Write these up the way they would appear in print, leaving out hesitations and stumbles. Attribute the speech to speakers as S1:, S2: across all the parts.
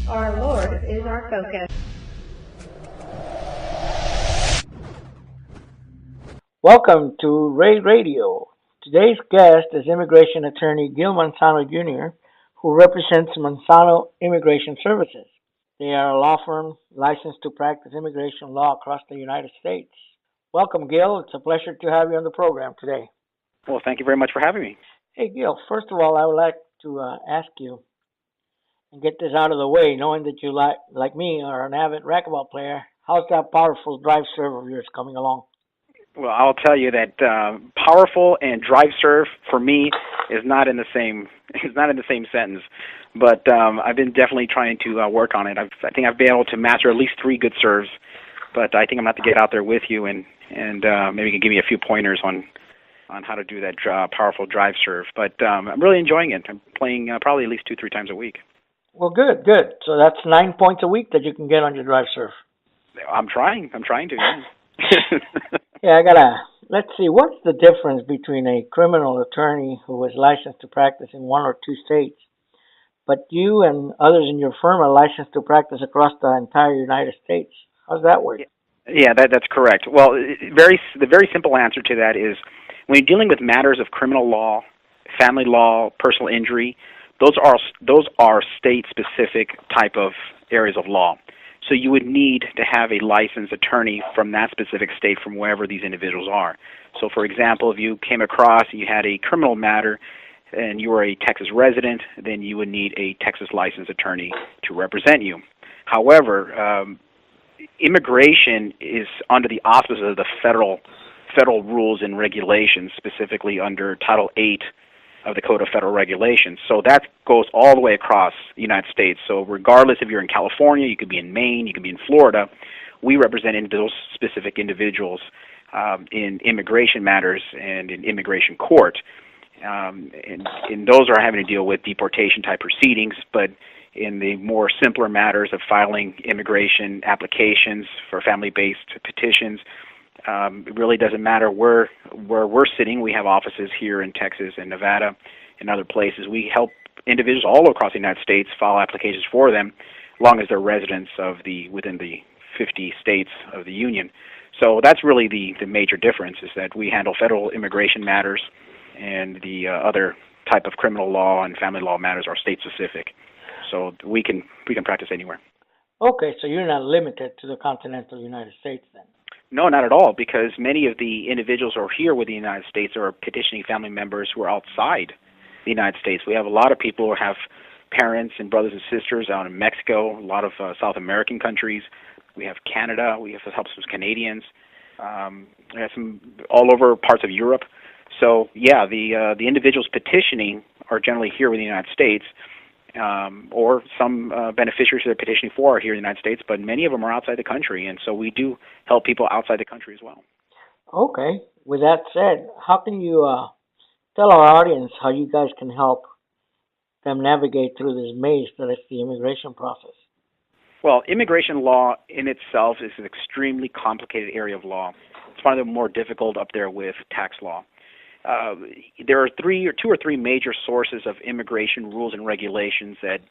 S1: Our Lord is our focus.
S2: Welcome to Ray Radio. Today's guest is immigration attorney Gil Manzano Jr., who represents Manzano Immigration Services. They are a law firm licensed to practice immigration law across the United States. Welcome, Gil. It's a pleasure to have you on the program today.
S3: Well, thank you very much for having me.
S2: Hey, Gil, first of all, I would like to ask you and get this out of the way, knowing that you, like me, are an avid racquetball player. How's that powerful drive serve of yours coming along?
S3: Well, I'll tell you that powerful and drive serve for me is not in the same sentence. But I've been definitely trying to work on it. I think I've been able to master at least 3 good serves. But I think I'm going to have to get out there with you and maybe you can give me a few pointers on how to do that powerful drive serve. But I'm really enjoying it. I'm playing probably at least 2-3 times a week.
S2: Well, good. So that's 9 points a week that you can get on your drive serve.
S3: I'm trying to. Yeah.
S2: Yeah, let's see, what's the difference between a criminal attorney who is licensed to practice in 1 or 2 states, but you and others in your firm are licensed to practice across the entire United States? How's that work?
S3: Yeah, that's correct. Well, the very simple answer to that is when you're dealing with matters of criminal law, family law, personal injury, those are state-specific type of areas of law. So you would need to have a licensed attorney from that specific state from wherever these individuals are. So, for example, if you came across and you had a criminal matter and you were a Texas resident, then you would need a Texas licensed attorney to represent you. However, immigration is under the auspices of the federal rules and regulations, specifically under Title 8 of the Code of Federal Regulations. So that goes all the way across the United States. So regardless if you're in California, you could be in Maine, you could be in Florida, we represent those specific individuals in immigration matters and in immigration court. And those are having to deal with deportation type proceedings, but in the more simpler matters of filing immigration applications for family-based petitions, it really doesn't matter where we're sitting. We have offices here in Texas and Nevada and other places. We help individuals all across the United States file applications for them, as long as they're residents within the 50 states of the Union. So that's really the major difference, is that we handle federal immigration matters, and the other type of criminal law and family law matters are state-specific. So we can practice anywhere.
S2: Okay, so you're not limited to the continental United States then?
S3: No, not at all, because many of the individuals who are here with the United States are petitioning family members who are outside the United States. We have a lot of people who have parents and brothers and sisters out in Mexico, a lot of South American countries. We have Canada. We have some Canadians. We have some all over parts of Europe. So, yeah, the individuals petitioning are generally here with the United States, or some beneficiaries they're petitioning for are here in the United States, but many of them are outside the country, and so we do help people outside the country as well.
S2: Okay. With that said, how can you tell our audience how you guys can help them navigate through this maze that is the immigration process?
S3: Well, immigration law in itself is an extremely complicated area of law. It's one of the more difficult up there with tax law. There are 2 or 3 major sources of immigration rules and regulations that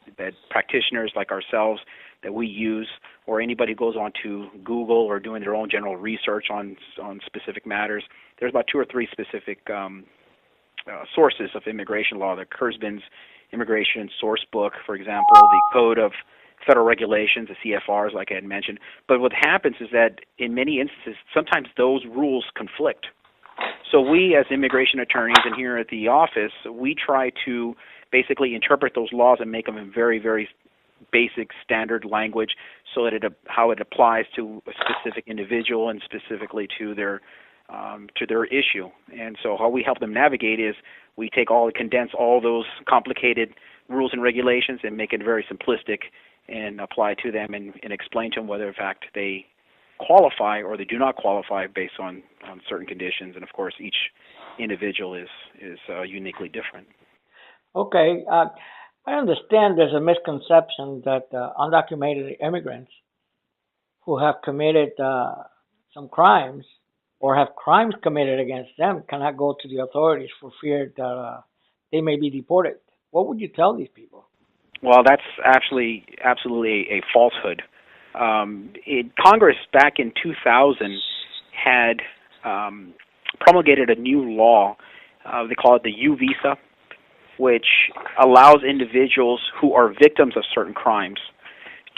S3: practitioners like ourselves that we use, or anybody who goes on to Google or doing their own general research on specific matters. There's about 2 or 3 specific sources of immigration law. The Kurzban's Immigration Source Book, for example, the Code of Federal Regulations, the CFRs, like I had mentioned. But what happens is that in many instances, sometimes those rules conflict. So we, as immigration attorneys and here at the office, we try to basically interpret those laws and make them in very, very basic standard language so that how it applies to a specific individual and specifically to their issue. And so how we help them navigate is we condense all those complicated rules and regulations and make it very simplistic and apply to them and explain to them whether, in fact, they qualify or they do not qualify based on certain conditions. And, of course, each individual is uniquely different.
S2: Okay. I understand there's a misconception that undocumented immigrants who have committed some crimes or have crimes committed against them cannot go to the authorities for fear that they may be deported. What would you tell these people?
S3: Well, that's actually absolutely a falsehood. Congress back in 2000 had promulgated a new law. They call it the U visa, which allows individuals who are victims of certain crimes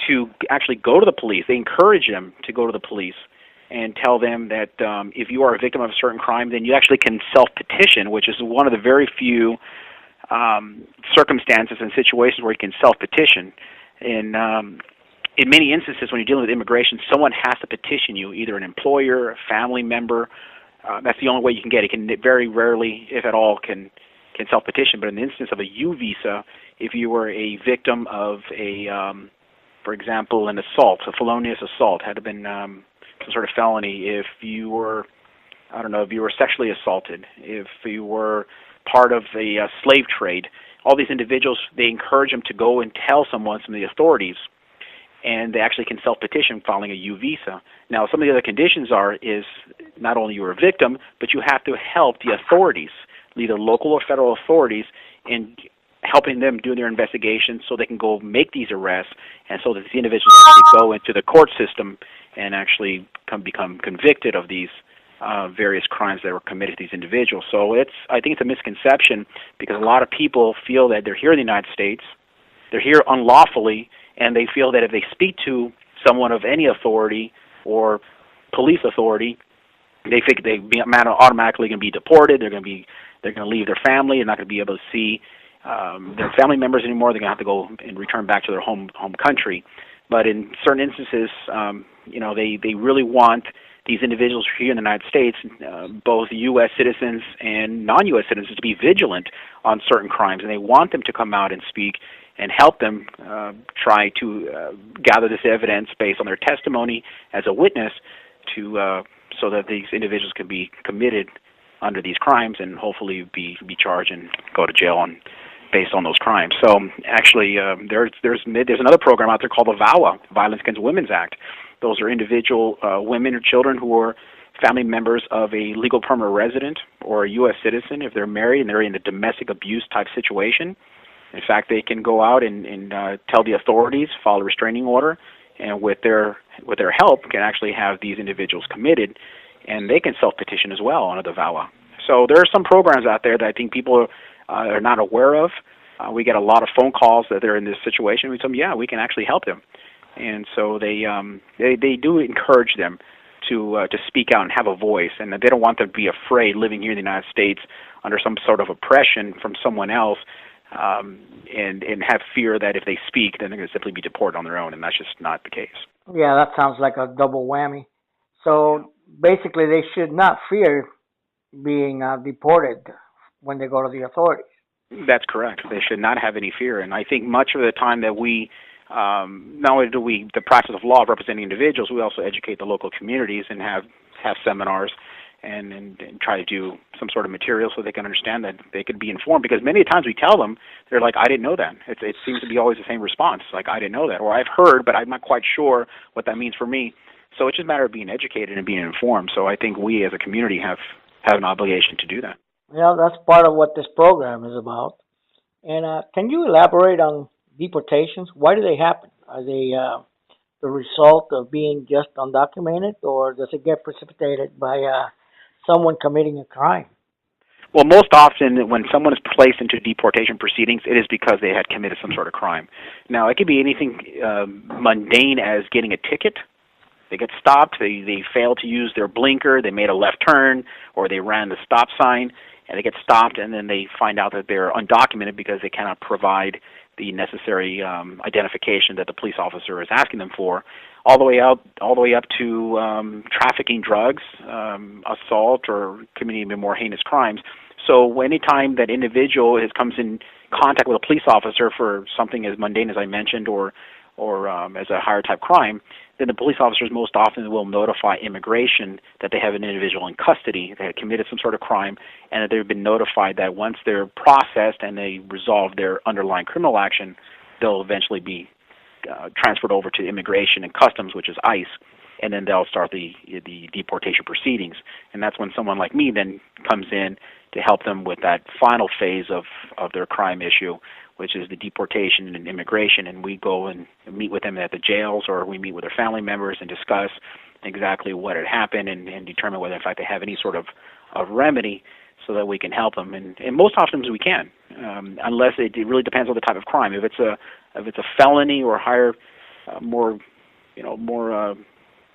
S3: to actually go to the police. They encourage them to go to the police and tell them that if you are a victim of a certain crime, then you actually can self-petition, which is one of the very few circumstances and situations where you can self-petition. In many instances, when you're dealing with immigration, someone has to petition you, either an employer, a family member. That's the only way you can get it. Can very rarely, if at all, can self-petition. But in the instance of a U visa, if you were a victim of for example, an assault, a felonious assault, had been some sort of felony. If you were, if you were sexually assaulted, if you were part of the slave trade, all these individuals, they encourage them to go and tell some of the authorities, and they actually can self-petition filing a U visa. Now, some of the other conditions is not only you're a victim, but you have to help the authorities, either local or federal authorities, in helping them do their investigation so they can go make these arrests, and so that the individuals actually go into the court system and actually become convicted of these various crimes that were committed to these individuals. So I think it's a misconception, because a lot of people feel that they're here in the United States, they're here unlawfully, and they feel that if they speak to someone of any authority or police authority, they think they automatically going to be deported. They're going to leave their family. They're not going to be able to see their family members anymore. They're going to have to go and return back to their home country. But in certain instances, they really want these individuals here in the United States, both U.S. citizens and non-U.S. citizens, to be vigilant on certain crimes, and they want them to come out and speak and help them try to gather this evidence based on their testimony as a witness, so that these individuals can be committed under these crimes and hopefully be charged and go to jail based on those crimes. So actually, there's another program out there called the VAWA, Violence Against Women's Act. Those are individual women or children who are family members of a legal permanent resident or a U.S. citizen. If they're married and they're in a domestic abuse type situation, in fact, they can go out and tell the authorities, file a restraining order, and with their help, can actually have these individuals committed, and they can self-petition as well under the VAWA. So there are some programs out there that I think people are not aware of. We get a lot of phone calls that they're in this situation. We tell them, yeah, we can actually help them, and so they do encourage them to speak out and have a voice, and they don't want them to be afraid living here in the United States under some sort of oppression from someone else, and have fear that if they speak, then they're going to simply be deported on their own, and that's just not the case.
S2: Yeah, that sounds like a double whammy. So basically, they should not fear being deported when they go to the authorities.
S3: That's correct. They should not have any fear, and I think much of the time that we not only do we the practice of law representing individuals, we also educate the local communities and have seminars and try to do some sort of material so they can understand that they could be informed. Because many times we tell them, they're like, I didn't know that. It seems to be always the same response, like, I didn't know that, or I've heard, but I'm not quite sure what that means for me. So it's just a matter of being educated and being informed. So I think we as a community have an obligation to do that.
S2: Yeah, that's part of what this program is about. And can you elaborate on deportations? Why do they happen? Are they the result of being just undocumented, or does it get precipitated by someone committing a crime?
S3: Well, most often when someone is placed into deportation proceedings, it is because they had committed some sort of crime. Now, it could be anything mundane as getting a ticket. They get stopped, they fail to use their blinker, they made a left turn, or they ran the stop sign, and they get stopped, and then they find out that they're undocumented because they cannot provide the necessary identification that the police officer is asking them for, all the way up to trafficking drugs, assault, or committing even more heinous crimes. So any time that individual comes in contact with a police officer for something as mundane as I mentioned, or as a higher type crime, then the police officers most often will notify immigration that they have an individual in custody that had committed some sort of crime, and that they've been notified that once they're processed and they resolve their underlying criminal action, they'll eventually be transferred over to immigration and customs, which is ICE, and then they'll start the deportation proceedings. And that's when someone like me then comes in to help them with that final phase of their crime issue, which is the deportation and immigration, and we go and meet with them at the jails, or we meet with their family members and discuss exactly what had happened and determine whether, in fact, they have any sort of remedy so that we can help them. And most often we can, unless it really depends on the type of crime. If it's a felony or higher, more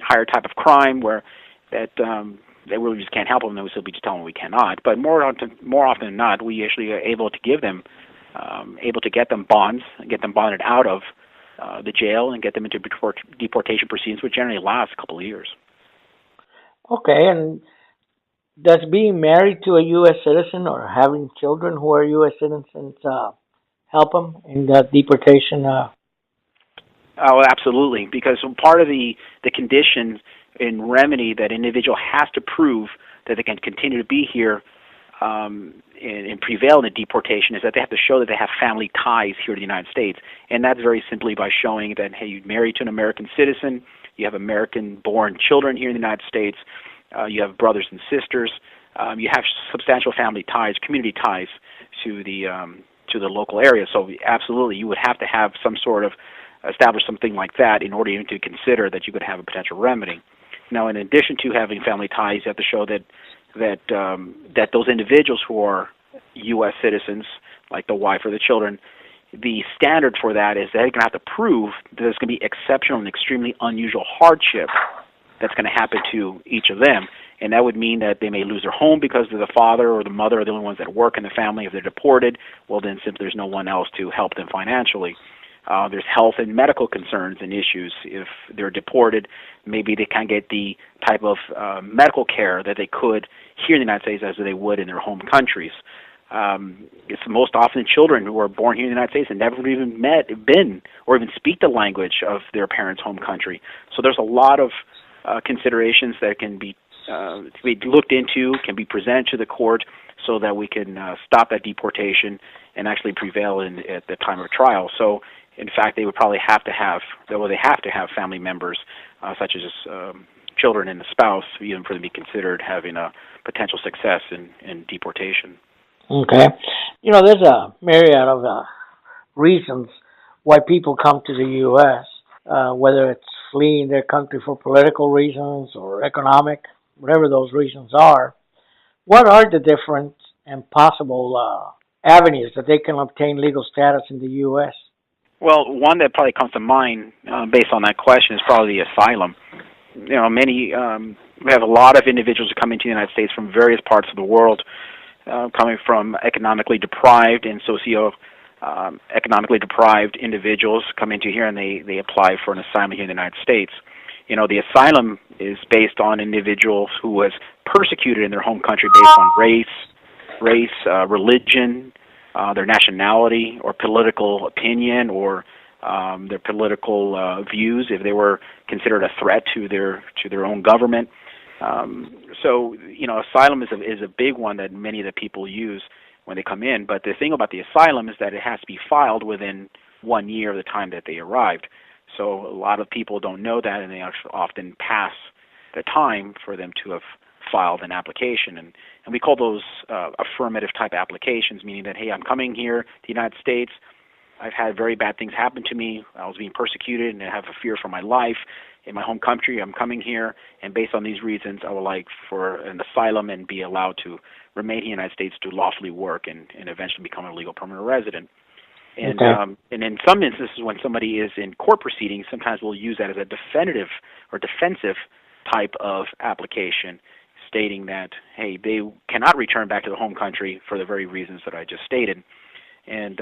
S3: higher type of crime where that they really just can't help them, then we still be just telling them we cannot. But more often than not, we actually are able to give them, able to get them bonds, and get them bonded out of the jail and get them into deportation proceedings, which generally last a couple of years.
S2: Okay, and does being married to a U.S. citizen or having children who are U.S. citizens help them in the deportation?
S3: Oh, absolutely, because part of the condition in remedy that an individual has to prove that they can continue to be here and prevail in the deportation is that they have to show that they have family ties here to the United States. And that's very simply by showing that, hey, you're married to an American citizen, you have American-born children here in the United States, you have brothers and sisters, you have substantial family ties, community ties to the local area. So absolutely, you would have to have some sort of establish something like that in order even to consider that you could have a potential remedy. Now, in addition to having family ties, you have to show that those individuals who are U.S. citizens, like the wife or the children, the standard for that is that they're going to have to prove that there's going to be exceptional and extremely unusual hardship that's going to happen to each of them. And that would mean that they may lose their home because the father or the mother are the only ones that work in the family. If they're deported, well, then simply there's no one else to help them financially. There's health and medical concerns and issues. If they're deported, maybe they can't get the type of medical care that they could here in the United States as they would in their home countries. It's most often children who are born here in the United States and never even been, or even speak the language of their parents' home country. So there's a lot of considerations that can be looked into, can be presented to the court so that we can stop that deportation and actually prevail at the time of trial. So, in fact, they would probably have to have, family members, such as children and the spouse, even for them to be considered having a potential success in deportation.
S2: Okay. There's a myriad of reasons why people come to the U.S., whether it's fleeing their country for political reasons or economic, whatever those reasons are. What are the different and possible avenues that they can obtain legal status in the U.S.?
S3: Well, one that probably comes to mind based on that question is probably the asylum. We have a lot of individuals who come into the United States from various parts of the world, coming from economically deprived and economically deprived individuals come into here and they apply for an asylum here in the United States. The asylum is based on individuals who was persecuted in their home country based on race, religion, their nationality, or political opinion, or their political views, if they were considered a threat to their own government. So asylum is a big one that many of the people use when they come in. But the thing about the asylum is that it has to be filed within 1 year of the time that they arrived. So a lot of people don't know that, and they often pass the time for them to have filed an application. And we call those affirmative type applications, meaning that, hey, I'm coming here to the United States. I've had very bad things happen to me. I was being persecuted, and I have a fear for my life in my home country. I'm coming here, and based on these reasons, I would like for an asylum and be allowed to remain in the United States to lawfully work and eventually become a legal permanent resident. And
S2: okay.
S3: And in some instances, when somebody is in court proceedings, sometimes we'll use that as a definitive or defensive type of application, stating that, hey, they cannot return back to the home country for the very reasons that I just stated. And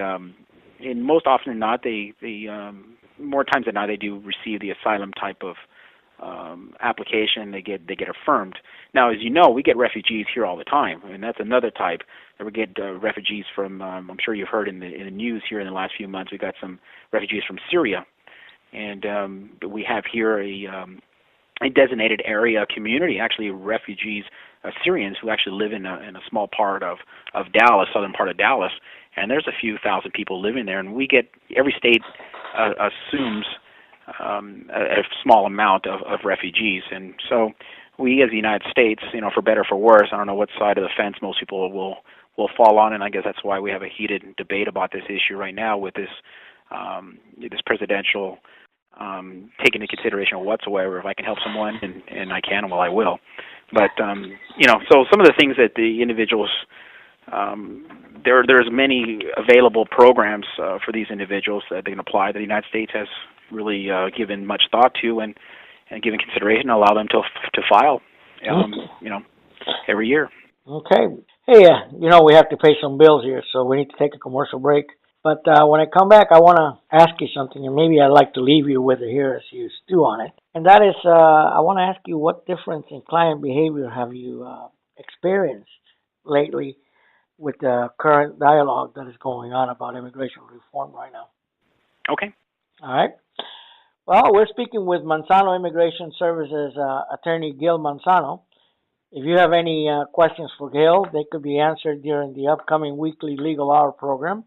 S3: most often than not, more times than not, they do receive the asylum type of application. They get affirmed. Now, as you know, we get refugees here all the time, and that's another type. We get refugees from. I'm sure you've heard in the news here in the last few months. We got some refugees from Syria, and we have here a designated area community, actually refugees, Syrians who actually live in a small part of Dallas, southern part of Dallas, and there's a few thousand people living there, and we get every state assumes a small amount of refugees, and so we as the United States, for better or for worse, I don't know what side of the fence most people will will fall on, and I guess that's why we have a heated debate about this issue right now with this presidential taking into consideration whatsoever. If I can help someone, and I can, well, I will. But so some of the things that the individuals there's many available programs for these individuals that they can apply that the United States has really given much thought to and given consideration to allow them to file every year.
S2: Okay. Hey, we have to pay some bills here, so we need to take a commercial break. But when I come back, I want to ask you something, and maybe I'd like to leave you with it here as you stew on it. And that is, I want to ask you, what difference in client behavior have you experienced lately with the current dialogue that is going on about immigration reform right now?
S3: Okay.
S2: All right. Well, we're speaking with Manzano Immigration Services attorney Gil Manzano. If you have any questions for Gil, they could be answered during the upcoming weekly Legal Hour program.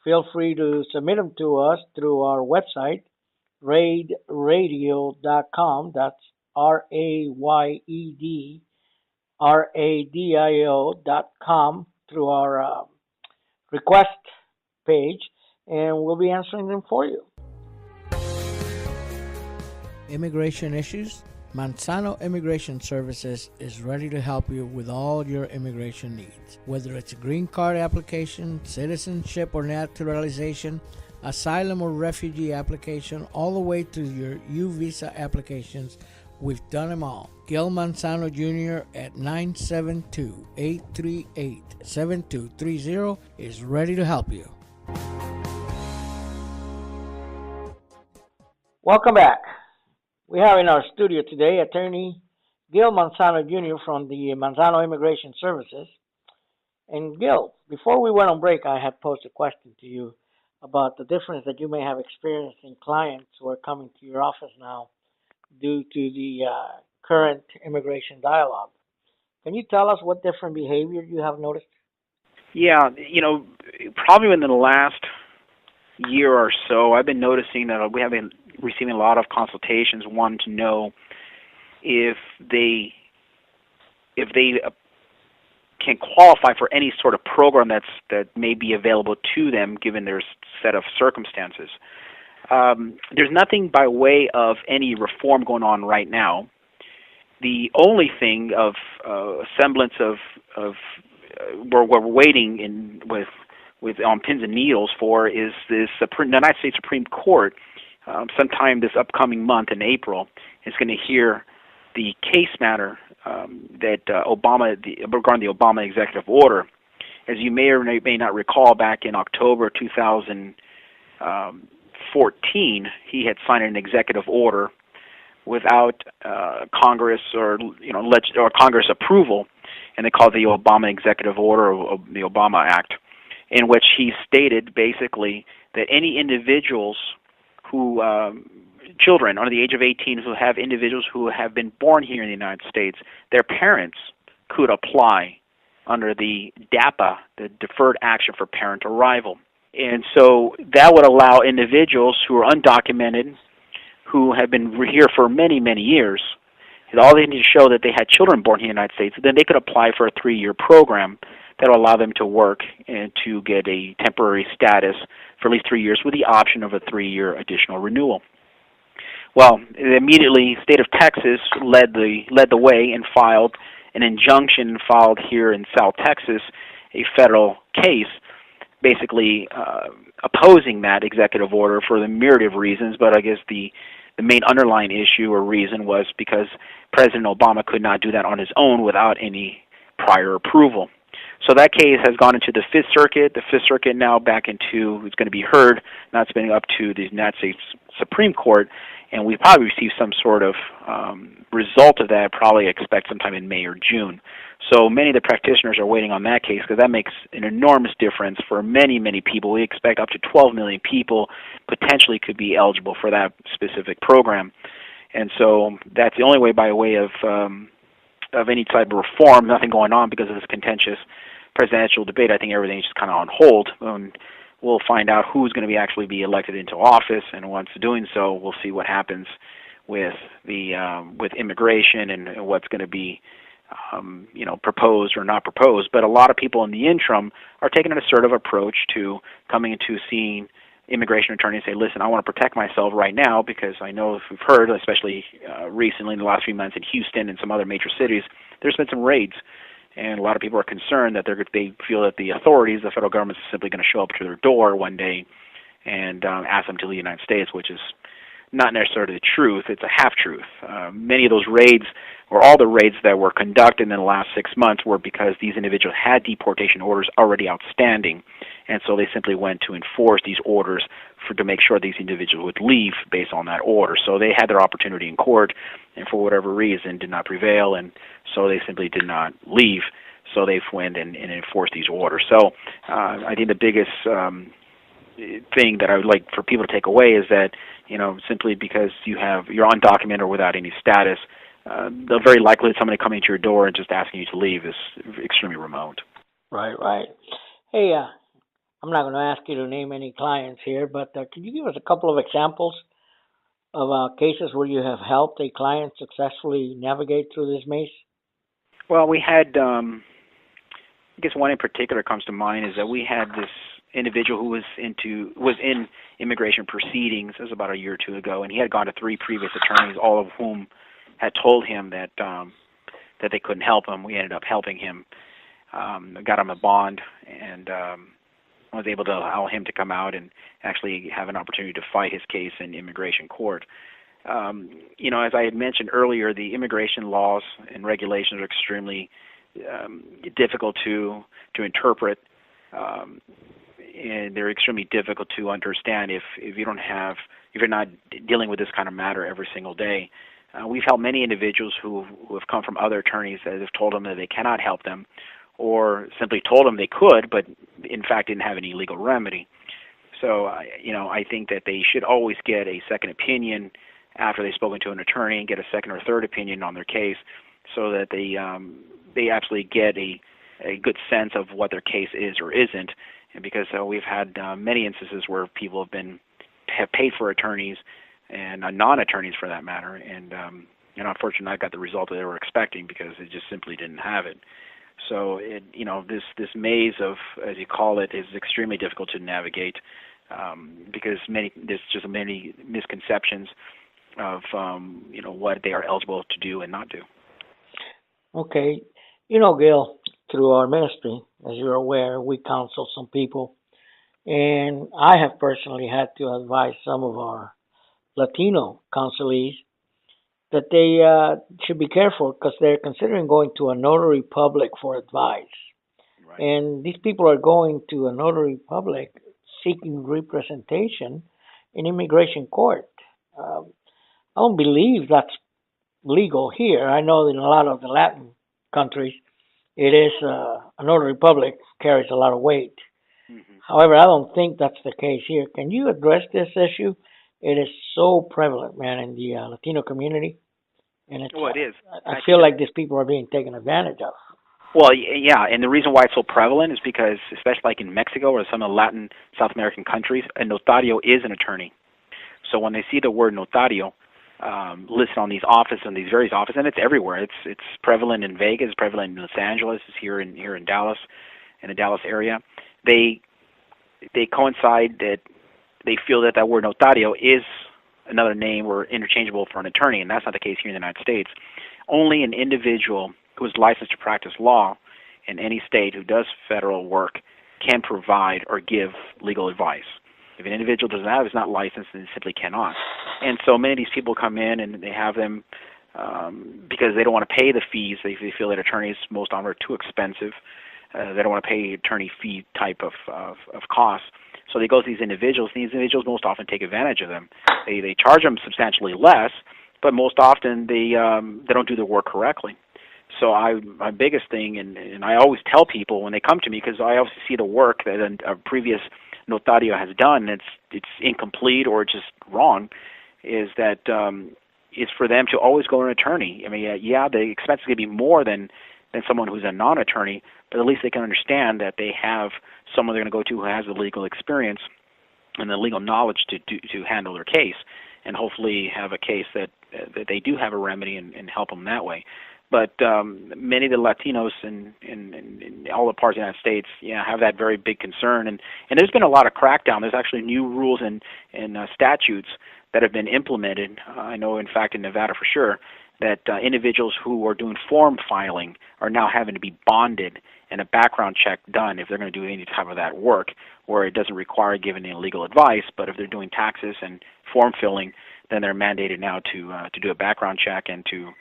S2: Feel free to submit them to us through our website, raydradio.com. That's RAYED through our request page, and we'll be answering them for you. Immigration issues? Manzano Immigration Services is ready to help you with all your immigration needs. Whether it's a green card application, citizenship or naturalization, asylum or refugee application, all the way to your U-Visa applications, we've done them all. Gil Manzano Jr. at 972-838-7230 is ready to help you. Welcome back. We have in our studio today attorney Gil Manzano Jr. from the Manzano Immigration Services. And Gil, before we went on break, I had posed a question to you about the difference that you may have experienced in clients who are coming to your office now due to the current immigration dialogue. Can you tell us what different behavior you have noticed?
S3: Yeah, probably within the last year or so, I've been noticing that we have been receiving a lot of consultations wanting to know if they can qualify for any sort of program that may be available to them given their set of circumstances. There's nothing by way of any reform going on right now. The only thing of semblance of we're waiting with on pins and needles for is this the United States Supreme Court sometime this upcoming month in April is going to hear the case matter that regarding the Obama executive order. As you may or may not recall, back in October 2014, he had signed an executive order without Congress or Congress approval, and they called the Obama Executive Order or the Obama Act, in which he stated basically that any individuals who children under the age of 18 who have individuals who have been born here in the United States, their parents could apply under the DAPA, the Deferred Action for Parent Arrival. And so that would allow individuals who are undocumented, who have been here for many, many years, all they need to show that they had children born here in the United States, then they could apply for a 3-year program that will allow them to work and to get a temporary status for at least 3 years with the option of a 3-year additional renewal. Well, immediately, the state of Texas led the way and filed an injunction here in South Texas, a federal case, basically opposing that executive order for the myriad of reasons, but I guess the main underlying issue or reason was because President Obama could not do that on his own without any prior approval. So that case has gone into the Fifth Circuit. The Fifth Circuit now back into, it's going to be heard, now it's been up to the United States Supreme Court, and we probably receive some sort of result of that, probably expect sometime in May or June. So many of the practitioners are waiting on that case because that makes an enormous difference for many, many people. We expect up to 12 million people potentially could be eligible for that specific program. And so that's the only way, by way of any type of reform, nothing going on because of this contentious presidential debate. I think everything's just kind of on hold. We'll find out who's going to actually be elected into office, and once doing so, we'll see what happens with immigration and what's going to be proposed or not proposed. But a lot of people in the interim are taking an assertive approach to coming into seeing immigration attorneys and say, listen, I want to protect myself right now because I know if we've heard, especially recently in the last few months in Houston and some other major cities, there's been some raids. And a lot of people are concerned that they feel that the authorities, the federal government, is simply going to show up to their door one day and ask them to leave the United States, which is not necessarily the truth. It's a half-truth. Many of those raids, or all the raids that were conducted in the last 6 months, were because these individuals had deportation orders already outstanding, and so they simply went to enforce these orders to make sure these individuals would leave based on that order. So they had their opportunity in court, and for whatever reason did not prevail, and so they simply did not leave. So they went and enforced these orders. So I think the biggest thing that I would like for people to take away is that, simply because you're undocumented or without any status, the very likelihood of somebody coming to your door and just asking you to leave is extremely remote.
S2: Right. Hey, I'm not going to ask you to name any clients here, but can you give us a couple of examples of cases where you have helped a client successfully navigate through this maze?
S3: Well, we had, I guess one in particular comes to mind is that we had this individual who was in immigration proceedings. This was about a year or two ago, and he had gone to 3 previous attorneys, all of whom had told him that they couldn't help him. We ended up helping him, got him a bond, and was able to allow him to come out and actually have an opportunity to fight his case in immigration court. As I had mentioned earlier, the immigration laws and regulations are extremely difficult to interpret, and they're extremely difficult to understand if you're not dealing with this kind of matter every single day. We've helped many individuals who have come from other attorneys that have told them that they cannot help them, or simply told them they could, but in fact didn't have any legal remedy. So, I think that they should always get a second opinion after they've spoken to an attorney, and get a second or third opinion on their case, so that they absolutely get a good sense of what their case is or isn't. And because we've had many instances where people have paid for attorneys and non-attorneys for that matter, and unfortunately not got the result that they were expecting because they just simply didn't have it. So this maze of, as you call it, is extremely difficult to navigate because there's just many misconceptions of what they are eligible to do and not do.
S2: Okay. Gil, through our ministry, as you're aware, we counsel some people, and I have personally had to advise some of our Latino counselees that they should be careful because they're considering going to a notary public for advice.
S3: Right.
S2: And these people are going to a notary public seeking representation in immigration court. I don't believe that's legal here. I know that in a lot of the Latin countries, it is a notary public carries a lot of weight.
S3: Mm-hmm.
S2: However, I don't think that's the case here. Can you address this issue? It is so prevalent, man, in the Latino community, and it is. I feel like these people are being taken advantage of.
S3: Well, yeah, and the reason why it's so prevalent is because, especially like in Mexico or some of the Latin, South American countries, a notario is an attorney. So when they see the word notario listed on these various offices, and it's everywhere. It's prevalent in Vegas, it's prevalent in Los Angeles, it's here in Dallas, in the Dallas area. They coincide that they feel that word notario is another name or interchangeable for an attorney, and that's not the case here in the United States. Only an individual who is licensed to practice law in any state who does federal work can provide or give legal advice. If an individual is not licensed, then simply cannot. And so many of these people come in and they have them because they don't want to pay the fees. They feel that attorneys most often are too expensive. They don't want to pay attorney fee type of costs. So they go to these individuals, and these individuals most often take advantage of them. They charge them substantially less, but most often they don't do their work correctly. So my biggest thing, and I always tell people when they come to me, because I obviously see the work that a previous notario has done, and it's incomplete or just wrong, is that it's for them to always go to an attorney. I mean, the expense is going to be more than someone who's a non-attorney, but at least they can understand that they have someone they're going to go to who has the legal experience and the legal knowledge to handle their case, and hopefully have a case that they do have a remedy and help them that way. But many of the Latinos in all the parts of the United States, have that very big concern. And there's been a lot of crackdown. There's actually new rules and statutes that have been implemented. I know, in fact, in Nevada for sure, that individuals who are doing form filing are now having to be bonded and a background check done if they're going to do any type of that work, where it doesn't require giving any legal advice. But if they're doing taxes and form filling, then they're mandated now to do a background check and to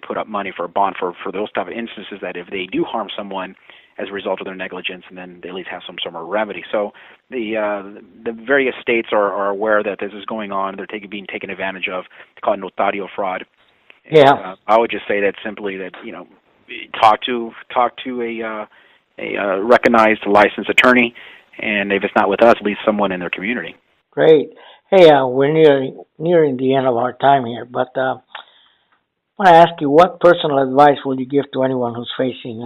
S3: put up money for a bond for those type of instances, that if they do harm someone as a result of their negligence, and then they at least have some sort of remedy. So the various states are aware that this is going on. They're being taken advantage of. It's called notario fraud.
S2: Yeah.
S3: And, I would just say that simply that talk to a recognized licensed attorney, and if it's not with us, at least someone in their community.
S2: Great. Hey, we're nearing the end of our time here, but I want to ask you, what personal advice would you give to anyone who's facing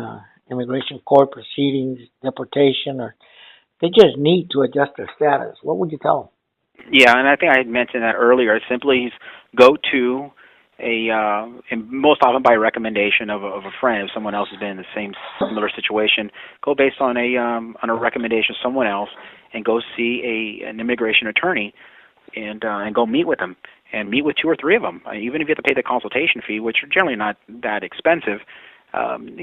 S2: immigration court proceedings, deportation, or they just need to adjust their status? What would you tell them?
S3: Yeah, and I think I had mentioned that earlier. Simply go to and most often by recommendation of a friend. If someone else has been in the same similar situation, go based on a recommendation of someone else, and go see an immigration attorney, and go meet with them, and meet with 2 or 3 of them. Even if you have to pay the consultation fee, which are generally not that expensive,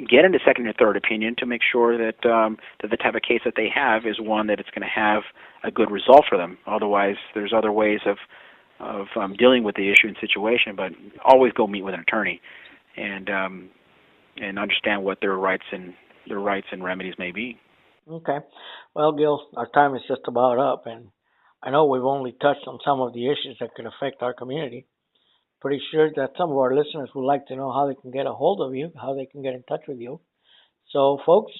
S3: get into second or third opinion to make sure that the type of case that they have is one that it's going to have a good result for them. Otherwise, there's other ways of dealing with the issue and situation, but always go meet with an attorney and understand what their rights and remedies may be.
S2: Okay. Well, Gil, our time is just about up, and I know we've only touched on some of the issues that could affect our community. Pretty sure that some of our listeners would like to know how they can get a hold of you, how they can get in touch with you. So, folks,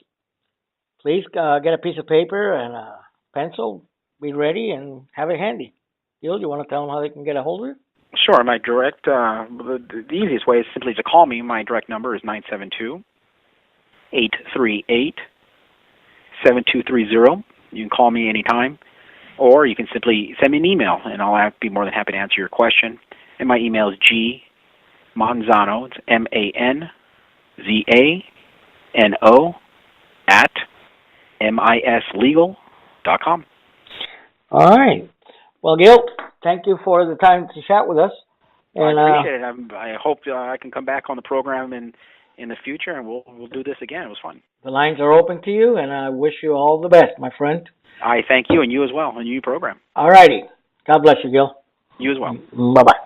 S2: please get a piece of paper and a pencil, be ready, and have it handy. Gil, you want to tell them how they can get a hold of you?
S3: Sure. My direct, the easiest way is simply to call me. My direct number is 972-838-7230. You can call me anytime, or you can simply send me an email, and I'll be more than happy to answer your question. And my email is Manzano, it's MANZANO @mislegal.com.
S2: All right. Well, Gil, thank you for the time to chat with us. And
S3: I appreciate it. I hope I can come back on the program in the future, and we'll do this again. It was fun.
S2: The lines are open to you, and I wish you all the best, my friend.
S3: I thank you, and you as well, on your program.
S2: All righty. God bless you, Gil.
S3: You as well.
S2: Bye-bye.